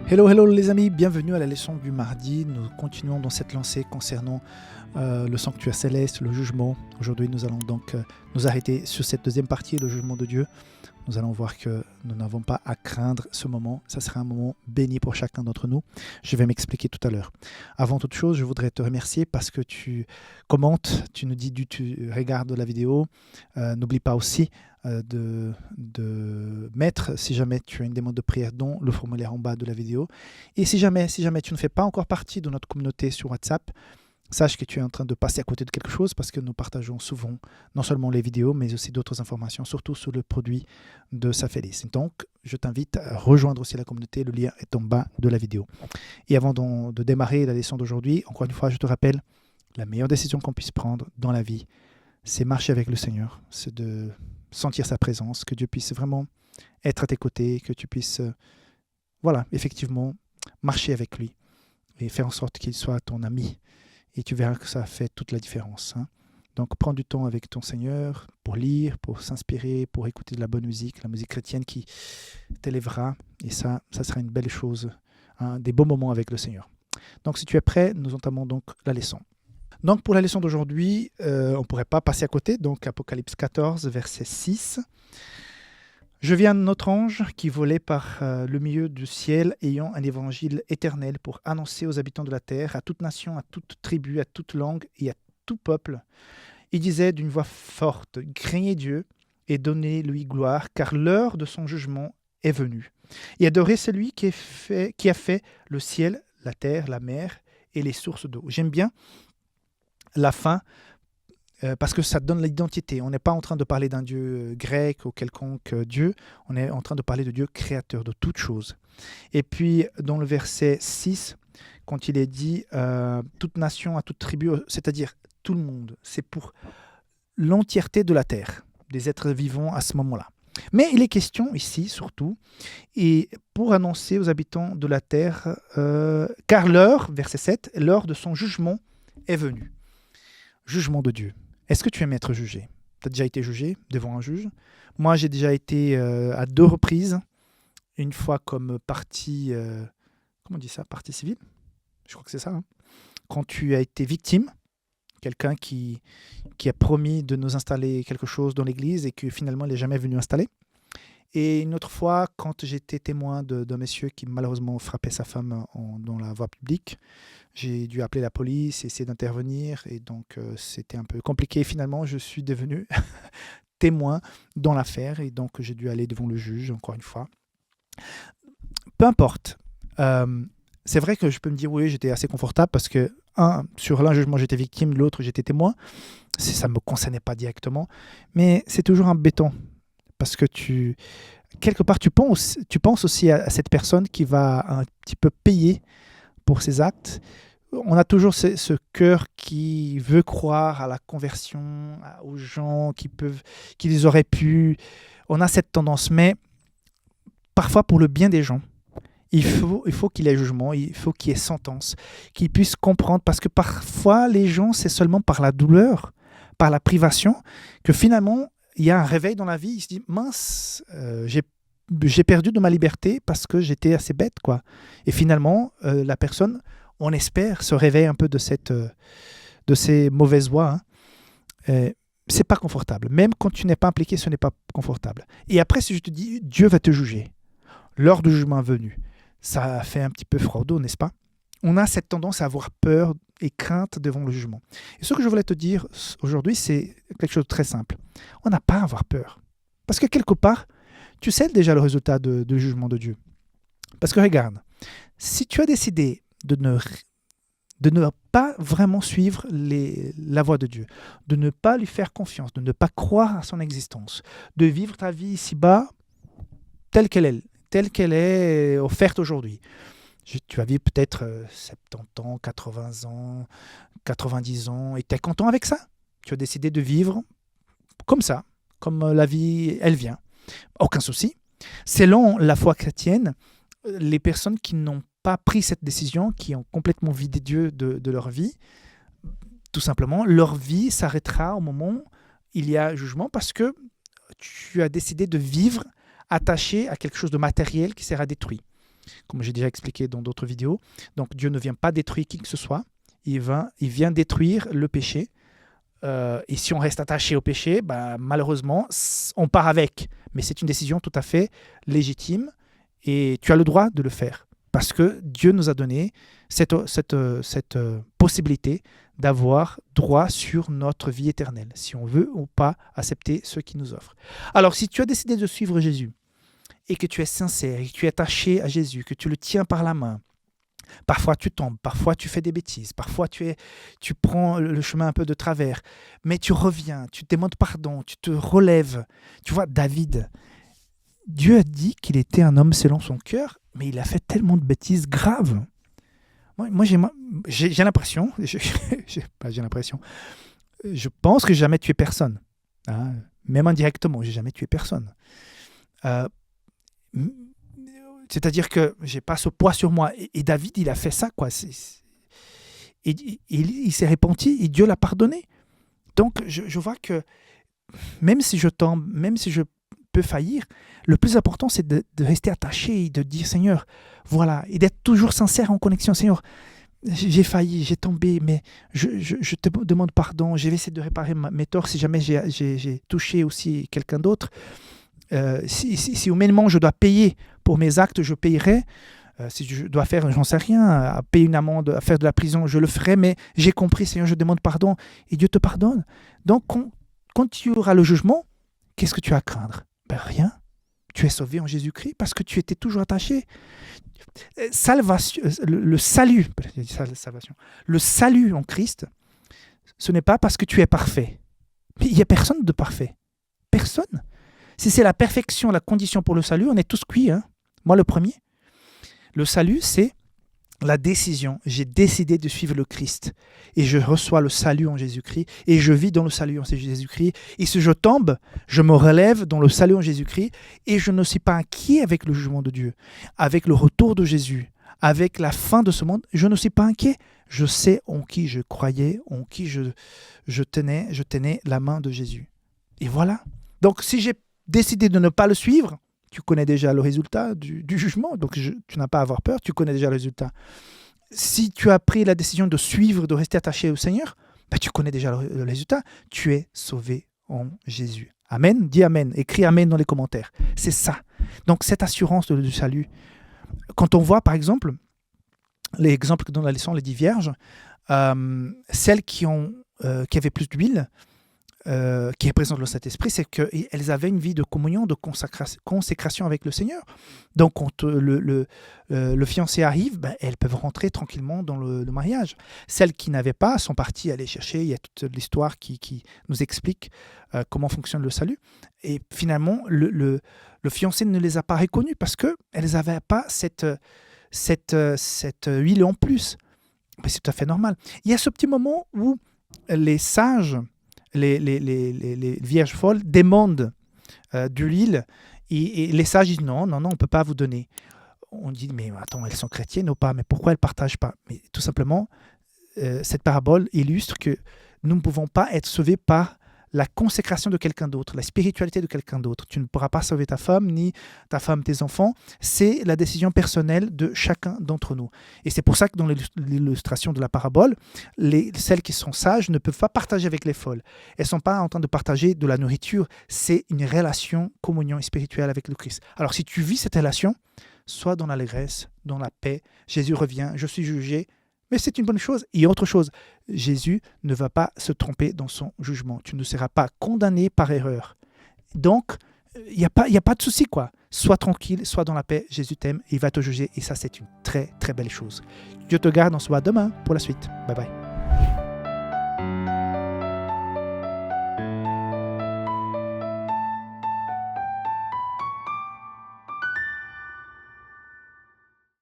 Hello, hello les amis, bienvenue à la leçon du mardi. Nous continuons dans cette lancée concernant le sanctuaire céleste, le jugement. Aujourd'hui, nous allons donc nous arrêter sur cette deuxième partie, le jugement de Dieu. Nous allons voir que nous n'avons pas à craindre ce moment. Ça sera un moment béni pour chacun d'entre nous. Je vais m'expliquer tout à l'heure. Avant toute chose, je voudrais te remercier parce que tu commentes, tu nous dis tu regardes la vidéo. N'oublie pas aussi de mettre, si jamais tu as une demande de prière, dans le formulaire en bas de la vidéo. Et si jamais tu ne fais pas encore partie de notre communauté sur WhatsApp, sache que tu es en train de passer à côté de quelque chose parce que nous partageons souvent non seulement les vidéos, mais aussi d'autres informations, surtout sur le produit de Safélis. Donc, je t'invite à rejoindre aussi la communauté. Le lien est en bas de la vidéo. Et avant de démarrer la leçon d'aujourd'hui, encore une fois, je te rappelle, la meilleure décision qu'on puisse prendre dans la vie, c'est marcher avec le Seigneur, c'est de sentir sa présence, que Dieu puisse vraiment être à tes côtés, que tu puisses, effectivement, marcher avec lui et faire en sorte qu'il soit ton ami. Et tu verras que ça fait toute la différence. Donc, prends du temps avec ton Seigneur pour lire, pour s'inspirer, pour écouter de la bonne musique, la musique chrétienne qui t'élèvera. Et ça sera une belle chose, des beaux moments avec le Seigneur. Donc, si tu es prêt, nous entamons donc la leçon. Donc, pour la leçon d'aujourd'hui, on ne pourrait pas passer à côté. Donc, Apocalypse 14, verset 6. Je vis un autre ange qui volait par le milieu du ciel, ayant un évangile éternel pour annoncer aux habitants de la terre, à toute nation, à toute tribu, à toute langue et à tout peuple. Il disait d'une voix forte, « Craignez Dieu et donnez-lui gloire, car l'heure de son jugement est venue. Et adorez celui qui a fait le ciel, la terre, la mer et les sources d'eau. » J'aime bien la fin, parce que ça donne l'identité. On n'est pas en train de parler d'un Dieu grec ou quelconque Dieu, on est en train de parler de Dieu créateur de toutes choses. Et puis, dans le verset 6, quand il est dit toute nation, à toute tribu, c'est-à-dire tout le monde, c'est pour l'entièreté de la terre, des êtres vivants à ce moment-là. Mais il est question ici, surtout, et pour annoncer aux habitants de la terre, car l'heure, verset 7, l'heure de son jugement est venue. Jugement de Dieu. Est-ce que tu aimes être jugé ? Tu as déjà été jugé devant un juge ? Moi, j'ai déjà été à 2 reprises. Une fois comme partie... comment on dit ça ? Partie civile ? Je crois que c'est ça. Quand tu as été victime, quelqu'un qui a promis de nous installer quelque chose dans l'église et que finalement, il n'est jamais venu installer. Et une autre fois, quand j'étais témoin d'un monsieur qui malheureusement frappait sa femme dans la voie publique, j'ai dû appeler la police, essayer d'intervenir, et donc c'était un peu compliqué. Finalement, je suis devenu témoin dans l'affaire, et donc j'ai dû aller devant le juge, encore une fois. Peu importe. C'est vrai que je peux me dire, oui, j'étais assez confortable, parce que, sur l'un jugement, j'étais victime, l'autre, j'étais témoin. Ça ne me concernait pas directement, mais c'est toujours embêtant. Parce que quelque part, tu penses aussi à cette personne qui va un petit peu payer pour ses actes. On a toujours ce cœur qui veut croire à la conversion, aux gens qu'ils auraient pu. On a cette tendance, mais parfois pour le bien des gens, il faut qu'il y ait jugement, il faut qu'il y ait sentence, qu'ils puissent comprendre, parce que parfois les gens, c'est seulement par la douleur, par la privation, que finalement, il y a un réveil dans la vie, il se dit, mince, j'ai perdu de ma liberté parce que j'étais assez bête, quoi. Et finalement, la personne, on espère, se réveille un peu de ces mauvaises voies. C'est pas confortable. Même quand tu n'es pas impliqué, ce n'est pas confortable. Et après, si je te dis, Dieu va te juger, l'heure du jugement est venue, ça fait un petit peu froid au dos, n'est-ce pas ? On a cette tendance à avoir peur et crainte devant le jugement. Et ce que je voulais te dire aujourd'hui, c'est quelque chose de très simple. On n'a pas à avoir peur. Parce que quelque part, tu sais déjà le résultat du jugement de Dieu. Parce que regarde, si tu as décidé de ne pas vraiment suivre la voie de Dieu, de ne pas lui faire confiance, de ne pas croire à son existence, de vivre ta vie ici-bas telle qu'elle est offerte aujourd'hui. Tu vas vivre peut-être 70 ans, 80 ans, 90 ans, et tu es content avec ça. Tu as décidé de vivre comme ça, comme la vie, elle vient. Aucun souci. Selon la foi chrétienne, les personnes qui n'ont pas pris cette décision, qui ont complètement vidé Dieu de leur vie, tout simplement, leur vie s'arrêtera au moment où il y a jugement, parce que tu as décidé de vivre attaché à quelque chose de matériel qui sera détruit. comme j'ai déjà expliqué dans d'autres vidéos. Donc Dieu ne vient pas détruire qui que ce soit, il vient détruire le péché. Et si on reste attaché au péché, malheureusement, on part avec. Mais c'est une décision tout à fait légitime et tu as le droit de le faire. Parce que Dieu nous a donné cette possibilité d'avoir droit sur notre vie éternelle, si on veut ou pas accepter ce qu'il nous offre. Alors, si tu as décidé de suivre Jésus et que tu es sincère, et que tu es attaché à Jésus, que tu le tiens par la main, parfois tu tombes, parfois tu fais des bêtises, parfois tu prends le chemin un peu de travers, mais tu reviens, tu te demandes pardon, tu te relèves. Tu vois, David, Dieu a dit qu'il était un homme selon son cœur, mais il a fait tellement de bêtises graves. Moi j'ai l'impression, je pense que j'ai jamais tué personne. Hein, même indirectement, j'ai jamais tué personne. C'est-à-dire que je n'ai pas ce poids sur moi. Et David, il a fait ça, quoi. Il s'est repenti et Dieu l'a pardonné. Donc, je vois que même si je tombe, même si je peux faillir, le plus important, c'est de rester attaché et de dire, Seigneur, voilà, et d'être toujours sincère en connexion. Seigneur, j'ai failli, j'ai tombé, mais je te demande pardon. Je vais essayer de réparer mes torts si jamais j'ai touché aussi quelqu'un d'autre. Si humainement je dois payer pour mes actes, je payerai. Si je dois faire, j'en sais rien, à payer une amende, à faire de la prison, je le ferai. Mais j'ai compris, Seigneur, je demande pardon et Dieu te pardonne. Donc, quand tu auras le jugement, qu'est-ce que tu as à craindre? Rien. Tu es sauvé en Jésus-Christ parce que tu étais toujours attaché. Salvation, le salut en Christ, ce n'est pas parce que tu es parfait. Mais il n'y a personne de parfait. Personne. Si c'est la perfection, la condition pour le salut, on est tous cuits. Hein. Moi, le premier. Le salut, c'est la décision. J'ai décidé de suivre le Christ. Et je reçois le salut en Jésus-Christ. Et je vis dans le salut en Jésus-Christ. Et si je tombe, je me relève dans le salut en Jésus-Christ. Et je ne suis pas inquiet avec le jugement de Dieu. Avec le retour de Jésus. Avec la fin de ce monde, je ne suis pas inquiet. Je sais en qui je croyais, en qui je tenais la main de Jésus. Et voilà. Donc, si j'ai décidé de ne pas le suivre, tu connais déjà le résultat du jugement, donc tu n'as pas à avoir peur, tu connais déjà le résultat. Si tu as pris la décision de suivre, de rester attaché au Seigneur, tu connais déjà le résultat, tu es sauvé en Jésus. Amen, dis Amen, écris Amen dans les commentaires. C'est ça. Donc cette assurance du salut. Quand on voit par exemple, l'exemple que donne la leçon, les 10 vierges, celles qui avaient plus d'huile, qui représente le Saint-Esprit, c'est qu'elles avaient une vie de communion, de consécration avec le Seigneur. Donc, quand le fiancé arrive, elles peuvent rentrer tranquillement dans le mariage. Celles qui n'avaient pas sont parties aller chercher. Il y a toute l'histoire qui nous explique comment fonctionne le salut. Et finalement, le fiancé ne les a pas reconnues parce qu'elles n'avaient pas cette huile en plus. Mais c'est tout à fait normal. Il y a ce petit moment où les sages, les vierges folles demandent de l'huile et les sages disent non, on ne peut pas vous donner. On dit mais attends, elles sont chrétiennes ou pas? Mais pourquoi elles ne partagent pas? Mais tout simplement, cette parabole illustre que nous ne pouvons pas être sauvés par la consécration de quelqu'un d'autre, la spiritualité de quelqu'un d'autre. Tu ne pourras pas sauver ta femme, ni ta femme, tes enfants. C'est la décision personnelle de chacun d'entre nous. Et c'est pour ça que dans l'illustration de la parabole, celles qui sont sages ne peuvent pas partager avec les folles. Elles ne sont pas en train de partager de la nourriture. C'est une relation, communion spirituelle avec le Christ. Alors si tu vis cette relation, sois dans l'allégresse, dans la paix. Jésus revient, je suis jugé. Mais c'est une bonne chose. Et autre chose, Jésus ne va pas se tromper dans son jugement. Tu ne seras pas condamné par erreur. Donc, il n'y a pas de souci, quoi. Sois tranquille, sois dans la paix. Jésus t'aime et il va te juger. Et ça, c'est une très, très belle chose. Dieu te garde. On se voit demain pour la suite. Bye bye.